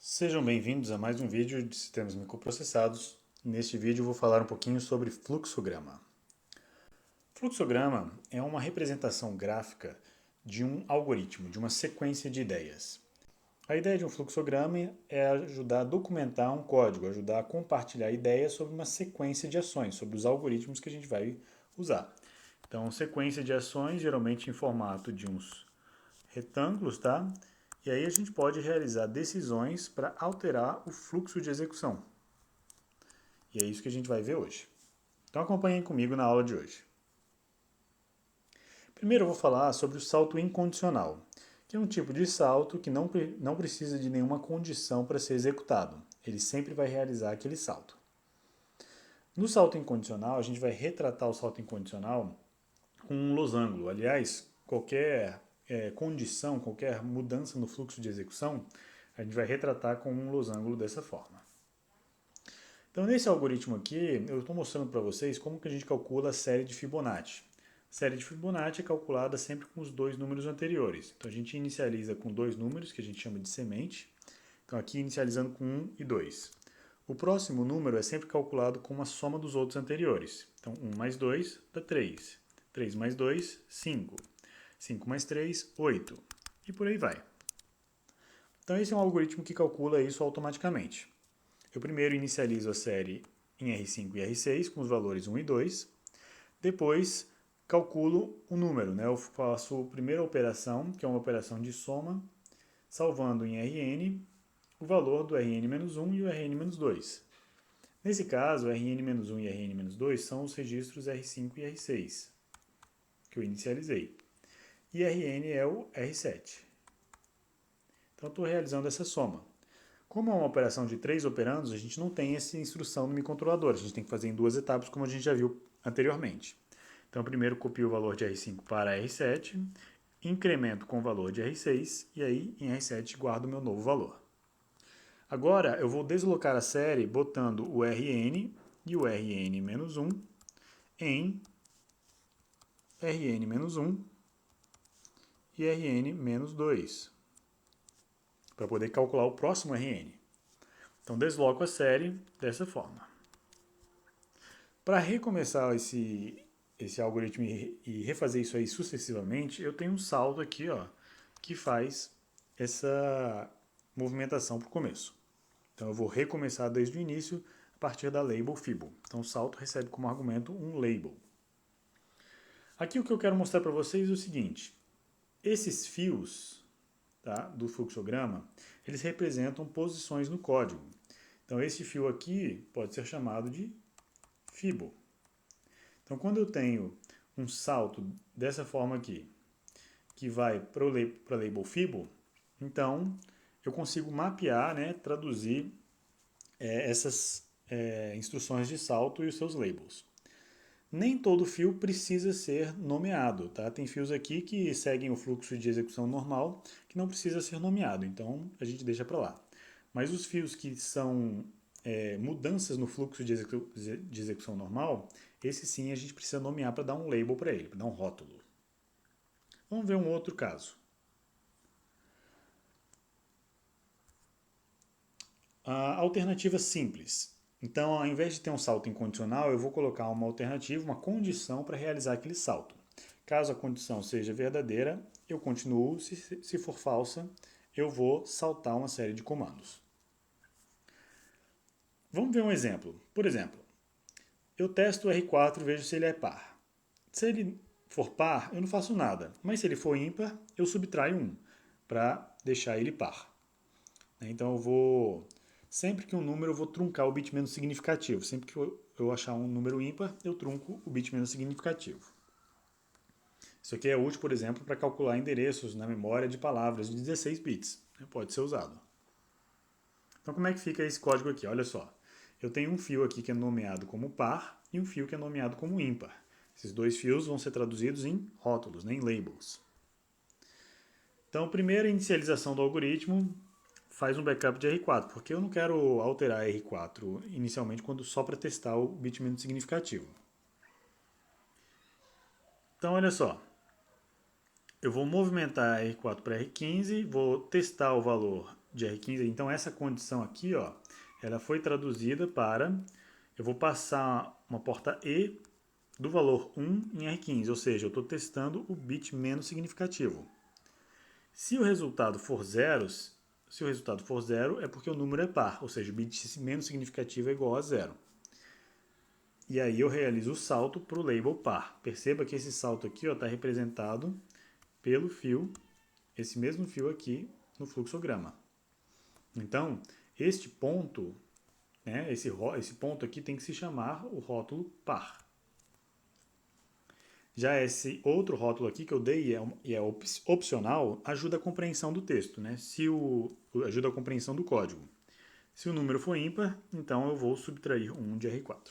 Sejam bem-vindos a mais um vídeo de sistemas microprocessados. Neste vídeo eu vou falar um pouquinho sobre fluxograma. Fluxograma é uma representação gráfica de um algoritmo, de uma sequência de ideias. A ideia de um fluxograma é ajudar a documentar um código, ajudar a compartilhar ideias sobre uma sequência de ações, sobre os algoritmos que a gente vai usar. Então, sequência de ações, geralmente em formato de uns retângulos, tá? E aí a gente pode realizar decisões para alterar o fluxo de execução. E é isso que a gente vai ver hoje. Então acompanhem comigo na aula de hoje. Primeiro eu vou falar sobre o salto incondicional, que é um tipo de salto que não precisa de nenhuma condição para ser executado. Ele sempre vai realizar aquele salto. No salto incondicional, a gente vai retratar o salto incondicional com um losango. Aliás, qualquer condição, qualquer mudança no fluxo de execução, a gente vai retratar com um losango dessa forma. Então, nesse algoritmo aqui, eu estou mostrando para vocês como que a gente calcula a série de Fibonacci. A série de Fibonacci é calculada sempre com os dois números anteriores. Então, a gente inicializa com dois números, que a gente chama de semente. Então, aqui inicializando com 1 e 2. O próximo número é sempre calculado com uma soma dos outros anteriores. Então, 1 mais 2 dá 3. 3 mais 2, 5. 5 mais 3, 8. E por aí vai. Então, esse é um algoritmo que calcula isso automaticamente. Eu primeiro inicializo a série em R5 e R6 com os valores 1 e 2. Depois, calculo o número. Eu faço a primeira operação, que é uma operação de soma, salvando em Rn o valor do Rn-1 e o Rn-2. Nesse caso, Rn-1 e Rn-2 são os registros R5 e R6, que eu inicializei. E Rn é o R7. Então, estou realizando essa soma. Como é uma operação de 3 operandos, a gente não tem essa instrução no microcontrolador. A gente tem que fazer em duas etapas, como a gente já viu anteriormente. Então, primeiro copio o valor de R5 para R7, incremento com o valor de R6, e aí em R7 guardo o meu novo valor. Agora, eu vou deslocar a série botando o Rn e o Rn-1 em Rn-1 e Rn-2, para poder calcular o próximo Rn. Então, desloco a série dessa forma. Para recomeçar esse algoritmo e refazer isso aí sucessivamente, eu tenho um salto aqui, ó, que faz essa movimentação para o começo. Então eu vou recomeçar desde o início a partir da label Fibo. Então o salto recebe como argumento um label. Aqui o que eu quero mostrar para vocês é o seguinte: esses fios, tá, do fluxograma, eles representam posições no código. Então esse fio aqui pode ser chamado de Fibo. Então, quando eu tenho um salto dessa forma aqui, que vai para a label Fibo, então eu consigo mapear, traduzir essas instruções de salto e os seus labels. Nem todo fio precisa ser nomeado, tá? Tem fios aqui que seguem o fluxo de execução normal, que não precisa ser nomeado, então a gente deixa para lá. Mas os fios que são mudanças no fluxo de execução normal, esse sim a gente precisa nomear para dar um label para ele, para dar um rótulo. Vamos ver um outro caso. A alternativa simples. Então, ao invés de ter um salto incondicional, eu vou colocar uma alternativa, uma condição para realizar aquele salto. Caso a condição seja verdadeira, eu continuo. Se for falsa, eu vou saltar uma série de comandos. Vamos ver um exemplo. Por exemplo, eu testo o R4 e vejo se ele é par. Se ele for par, eu não faço nada. Mas se ele for ímpar, eu subtraio 1 para deixar ele par. Então eu vou... Sempre que um número, eu vou truncar o bit menos significativo. Sempre que eu achar um número ímpar, eu trunco o bit menos significativo. Isso aqui é útil, por exemplo, para calcular endereços na memória de palavras de 16 bits. Pode ser usado. Então como é que fica esse código aqui? Olha só. Eu tenho um fio aqui que é nomeado como par e um fio que é nomeado como ímpar. Esses dois fios vão ser traduzidos em rótulos, em labels. Então, primeira inicialização do algoritmo faz um backup de R4, porque eu não quero alterar R4 inicialmente só para testar o bit menos significativo. Então, olha só. Eu vou movimentar R4 para R15, vou testar o valor de R15. Então essa condição aqui, ó, ela foi traduzida para, eu vou passar uma porta E do valor 1 em R15, ou seja, eu estou testando o bit menos significativo. Se o resultado for zero, é porque o número é par, ou seja, o bit menos significativo é igual a zero. E aí eu realizo o salto para o label par. Perceba que esse salto aqui está representado pelo fio, esse mesmo fio aqui no fluxograma. Então, este ponto, né, esse ponto aqui tem que se chamar o rótulo par. Já esse outro rótulo aqui que eu dei e é opcional, ajuda a compreensão do texto, né? Ajuda a compreensão do código. Se o número for ímpar, então eu vou subtrair 1 de R4.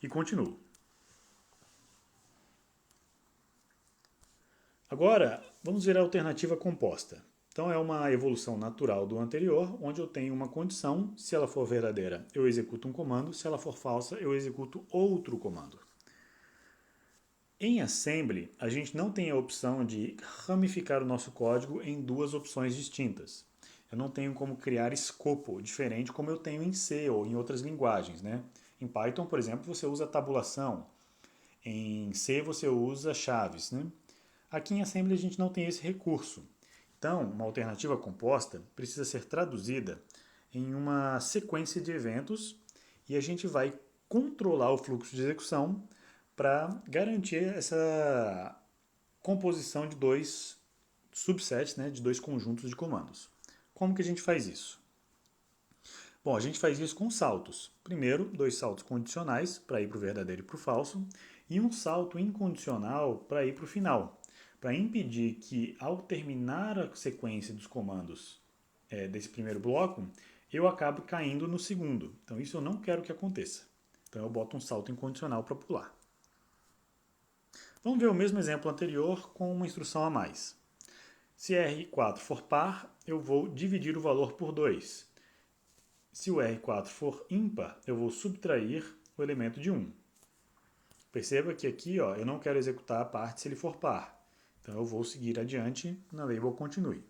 E continuo. Agora, vamos ver a alternativa composta. Então é uma evolução natural do anterior, onde eu tenho uma condição, se ela for verdadeira, eu executo um comando, se ela for falsa, eu executo outro comando. Em Assembly, a gente não tem a opção de ramificar o nosso código em duas opções distintas. Eu não tenho como criar escopo diferente como eu tenho em C ou em outras linguagens, né? Em Python, por exemplo, você usa tabulação. Em C você usa chaves, né? Aqui em Assembly a gente não tem esse recurso. Então, uma alternativa composta precisa ser traduzida em uma sequência de eventos e a gente vai controlar o fluxo de execução para garantir essa composição de dois subsets, né, de dois conjuntos de comandos. Como que a gente faz isso? Bom, a gente faz isso com saltos. Primeiro, dois saltos condicionais para ir para o verdadeiro e para o falso, e um salto incondicional para ir para o final, para impedir que, ao terminar a sequência dos comandos desse primeiro bloco, eu acabe caindo no segundo. Então, isso eu não quero que aconteça. Então, eu boto um salto incondicional para pular. Vamos ver o mesmo exemplo anterior com uma instrução a mais. Se R4 for par, eu vou dividir o valor por 2. Se o R4 for ímpar, eu vou subtrair o elemento de 1. Perceba que aqui eu não quero executar a parte se ele for par. Então eu vou seguir adiante na label continue.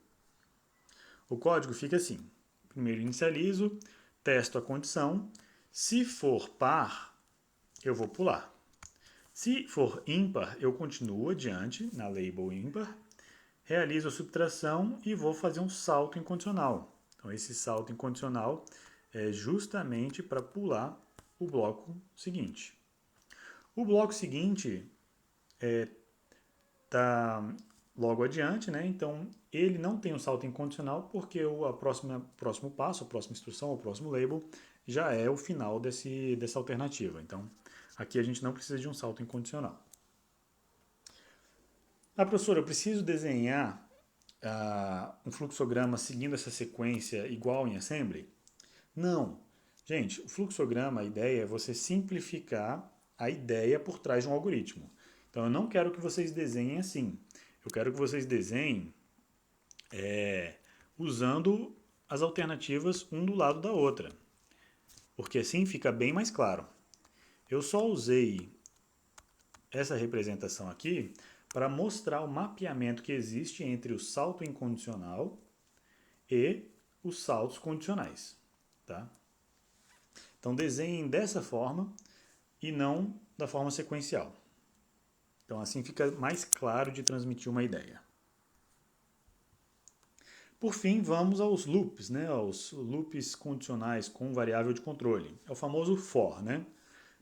O código fica assim. Primeiro inicializo, testo a condição. Se for par, eu vou pular. Se for ímpar, eu continuo adiante na label ímpar, realizo a subtração e vou fazer um salto incondicional. Então esse salto incondicional é justamente para pular o bloco seguinte. O bloco seguinte está logo adiante, né? Então ele não tem um salto incondicional porque próximo passo, a próxima instrução, o próximo label já é o final dessa alternativa. Então aqui a gente não precisa de um salto incondicional. Ah, professor, eu preciso desenhar um fluxograma seguindo essa sequência igual em Assembly? Não. Gente, o fluxograma, a ideia é você simplificar a ideia por trás de um algoritmo. Então eu não quero que vocês desenhem assim. Eu quero que vocês desenhem usando as alternativas um do lado da outra. Porque assim fica bem mais claro. Eu só usei essa representação aqui para mostrar o mapeamento que existe entre o salto incondicional e os saltos condicionais. Tá? Então desenhem dessa forma e não da forma sequencial. Então assim fica mais claro de transmitir uma ideia. Por fim, vamos aos loops, né? Aos loops condicionais com variável de controle. É o famoso for, né?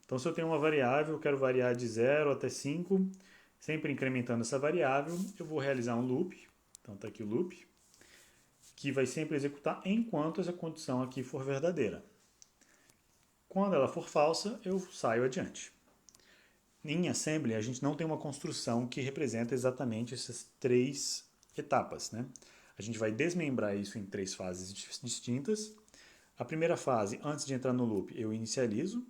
Então se eu tenho uma variável, eu quero variar de 0 até 5, sempre incrementando essa variável, eu vou realizar um loop. Então está aqui o loop, que vai sempre executar enquanto essa condição aqui for verdadeira. Quando ela for falsa, eu saio adiante. Em Assembly, a gente não tem uma construção que representa exatamente essas três etapas, né? A gente vai desmembrar isso em três fases distintas. A primeira fase, antes de entrar no loop, eu inicializo.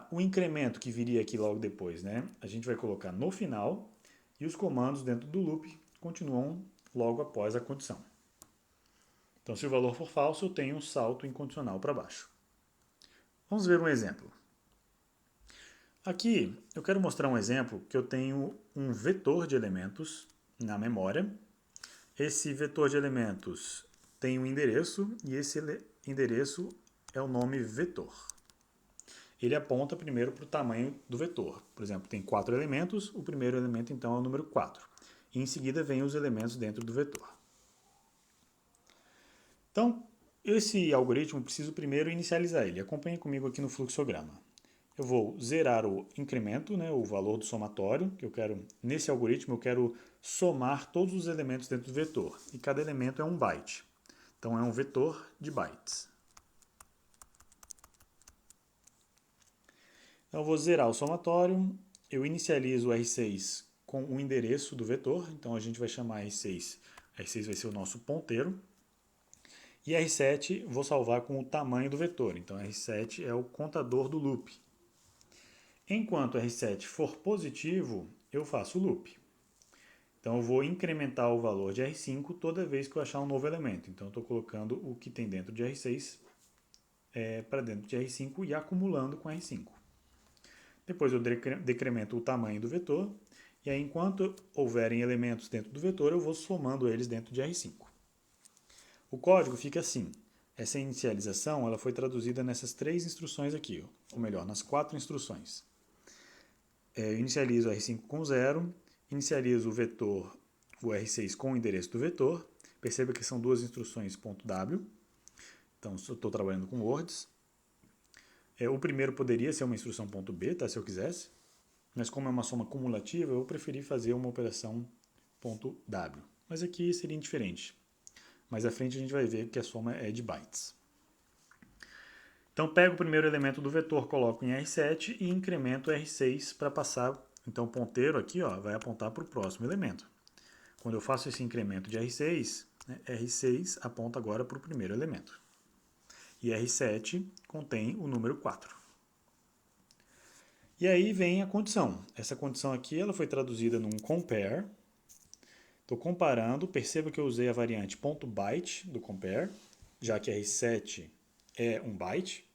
O incremento que viria aqui logo depois, né? A gente vai colocar no final e os comandos dentro do loop continuam logo após a condição. Então, se o valor for falso, eu tenho um salto incondicional para baixo. Vamos ver um exemplo. Aqui eu quero mostrar um exemplo que eu tenho um vetor de elementos na memória. Esse vetor de elementos tem um endereço e esse endereço é o nome vetor. Ele aponta primeiro para o tamanho do vetor. Por exemplo, tem 4 elementos, o primeiro elemento então é o número 4. E em seguida vem os elementos dentro do vetor. Então, esse algoritmo eu preciso primeiro inicializar ele. Acompanhe comigo aqui no fluxograma. Eu vou zerar o incremento, né, o valor do somatório, que eu quero, nesse algoritmo eu quero somar todos os elementos dentro do vetor. E cada elemento é um byte. Então é um vetor de bytes. Então eu vou zerar o somatório, eu inicializo o R6 com o endereço do vetor, então a gente vai chamar R6 vai ser o nosso ponteiro. E R7 vou salvar com o tamanho do vetor, então R7 é o contador do loop. Enquanto R7 for positivo, eu faço o loop. Então eu vou incrementar o valor de R5 toda vez que eu achar um novo elemento. Então eu estou colocando o que tem dentro de R6 para dentro de R5 e acumulando com R5. Depois eu decremento o tamanho do vetor, e aí enquanto houverem elementos dentro do vetor, eu vou somando eles dentro de R5. O código fica assim. Essa inicialização ela foi traduzida nessas 3 instruções aqui, ou melhor, nas 4 instruções. Eu inicializo o R5 com 0, inicializo o vetor, o R6 com o endereço do vetor. Perceba que são 2 instruções .w, então eu estou trabalhando com words. O primeiro poderia ser uma instrução .b, tá, se eu quisesse, mas como é uma soma cumulativa, eu preferi fazer uma operação .w. Mas aqui seria indiferente. Mais à frente a gente vai ver que a soma é de bytes. Então pego o primeiro elemento do vetor, coloco em R7 e incremento R6 para passar. Então o ponteiro aqui vai apontar para o próximo elemento. Quando eu faço esse incremento de R6, R6 aponta agora para o primeiro elemento. E R7 contém o número 4. E aí vem a condição. Essa condição aqui ela foi traduzida num compare. Estou comparando, perceba que eu usei a variante .byte do compare, já que R7 é um byte.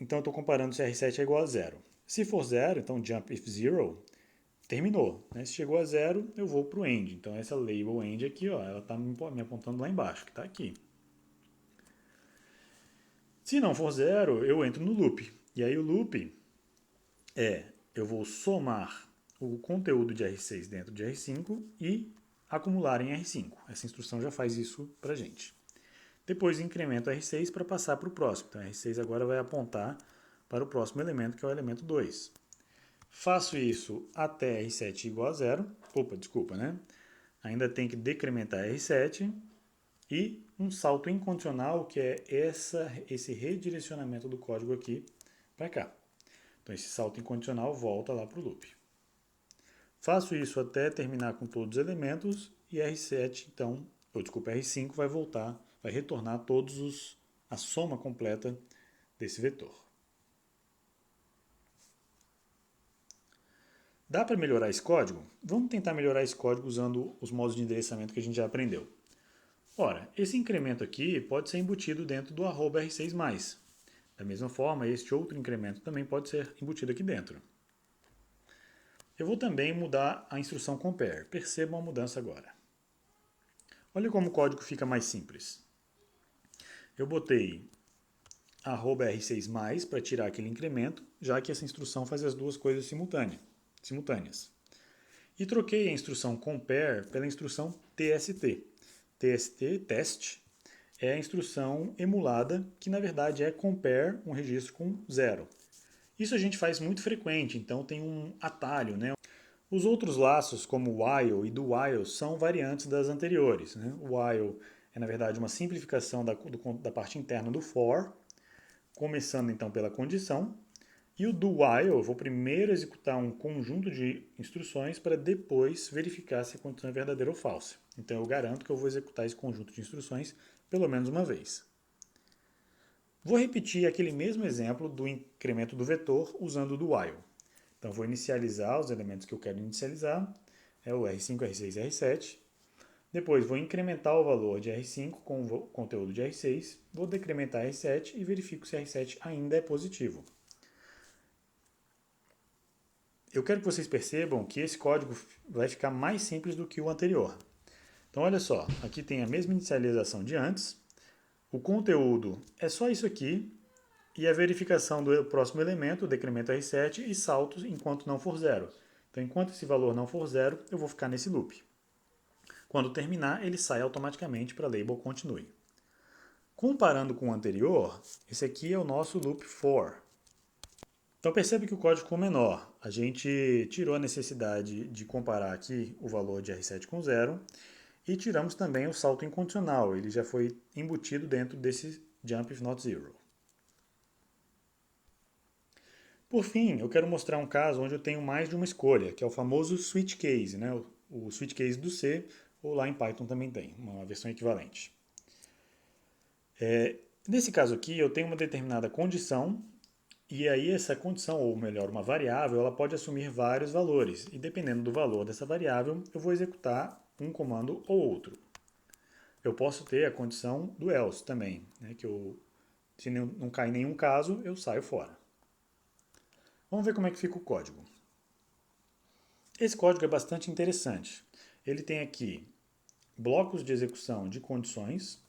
Então eu estou comparando se R7 é igual a 0. Se for 0, então jump if 0, terminou. Se chegou a 0, eu vou para o end. Então essa label end aqui, ela está me apontando lá embaixo, que está aqui. Se não for 0, eu entro no loop. E aí o loop eu vou somar o conteúdo de R6 dentro de R5 e acumular em R5. Essa instrução já faz isso para a gente. Depois incremento R6 para passar para o próximo. Então R6 agora vai apontar para o próximo elemento, que é o elemento 2. Faço isso até R7 igual a 0. Ainda tem que decrementar R7 e um salto incondicional, que é esse redirecionamento do código aqui para cá. Então esse salto incondicional volta lá para o loop. Faço isso até terminar com todos os elementos e R7, R5 vai voltar, vai retornar a soma completa desse vetor. Dá para melhorar esse código? Vamos tentar melhorar esse código usando os modos de endereçamento que a gente já aprendeu. Ora, esse incremento aqui pode ser embutido dentro do @r6+. Da mesma forma, este outro incremento também pode ser embutido aqui dentro. Eu vou também mudar a instrução compare. Percebam a mudança agora. Olha como o código fica mais simples. Eu botei @r6+ para tirar aquele incremento, já que essa instrução faz as duas coisas simultâneas. E troquei a instrução compare pela instrução tst. Test, é a instrução emulada, que na verdade é compare um registro com 0. Isso a gente faz muito frequente, então tem um atalho, Os outros laços, como while e do while, são variantes das anteriores. O while é, na verdade, uma simplificação da parte interna do for, começando então pela condição. E o do while, eu vou primeiro executar um conjunto de instruções para depois verificar se a condição é verdadeira ou falsa. Então eu garanto que eu vou executar esse conjunto de instruções pelo menos uma vez. Vou repetir aquele mesmo exemplo do incremento do vetor usando o do while. Então vou inicializar os elementos que eu quero inicializar, o R5, R6 e R7. Depois vou incrementar o valor de R5 com o conteúdo de R6, vou decrementar R7 e verifico se R7 ainda é positivo. Eu quero que vocês percebam que esse código vai ficar mais simples do que o anterior. Então olha só, aqui tem a mesma inicialização de antes, o conteúdo é só isso aqui, e a verificação do próximo elemento, decremento R7 e saltos enquanto não for zero. Então enquanto esse valor não for zero, eu vou ficar nesse loop. Quando terminar, ele sai automaticamente para label continue. Comparando com o anterior, esse aqui é o nosso loop for. Então percebe que o código ficou menor. A gente tirou a necessidade de comparar aqui o valor de R7 com zero e tiramos também o salto incondicional. Ele já foi embutido dentro desse jump if not zero. Por fim, eu quero mostrar um caso onde eu tenho mais de uma escolha, que é o famoso switch case, né? O switch case do C, ou lá em Python também tem, uma versão equivalente. Nesse caso aqui, eu tenho uma determinada condição, e aí essa condição, ou melhor, uma variável, ela pode assumir vários valores, e dependendo do valor dessa variável, eu vou executar um comando ou outro. Eu posso ter a condição do else também, né? Se não cair nenhum caso, eu saio fora. Vamos ver como é que fica o código. Esse código é bastante interessante. Ele tem aqui blocos de execução de condições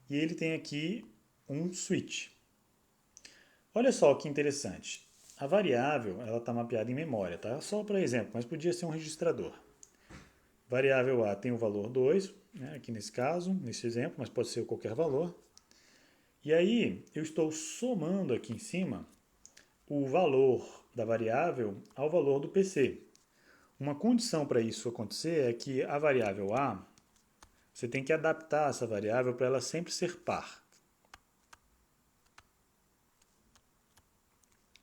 e ele tem aqui um switch. Olha só que interessante. A variável ela está mapeada em memória, tá? Só para exemplo, mas podia ser um registrador. Variável A tem o valor 2, né, aqui nesse caso, nesse exemplo, mas pode ser qualquer valor. E aí eu estou somando aqui em cima o valor da variável ao valor do PC. Uma condição para isso acontecer é que a variável A, você tem que adaptar essa variável para ela sempre ser par.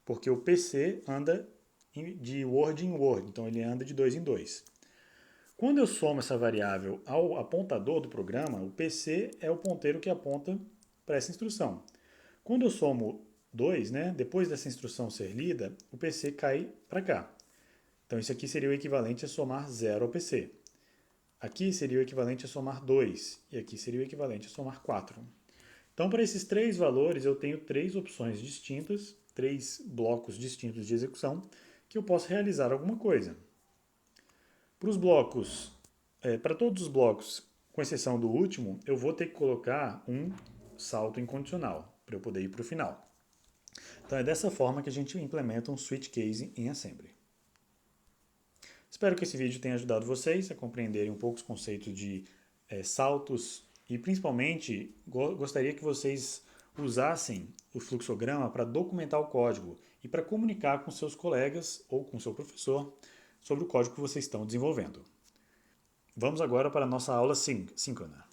Porque o PC anda de word em word, então ele anda de 2 em 2. Quando eu somo essa variável ao apontador do programa, o PC é o ponteiro que aponta para essa instrução. Quando eu somo 2, né, depois dessa instrução ser lida, o PC cai para cá. Então isso aqui seria o equivalente a somar 0 ao PC. Aqui seria o equivalente a somar 2 e aqui seria o equivalente a somar 4. Então para esses três valores eu tenho três opções distintas, três blocos distintos de execução que eu posso realizar alguma coisa. Para os blocos, para todos os blocos, com exceção do último, eu vou ter que colocar um salto incondicional para eu poder ir para o final. Então é dessa forma que a gente implementa um switch case em Assembly. Espero que esse vídeo tenha ajudado vocês a compreenderem um pouco os conceitos de saltos e principalmente gostaria que vocês usassem o fluxograma para documentar o código e para comunicar com seus colegas ou com seu professor sobre o código que vocês estão desenvolvendo. Vamos agora para a nossa aula síncrona.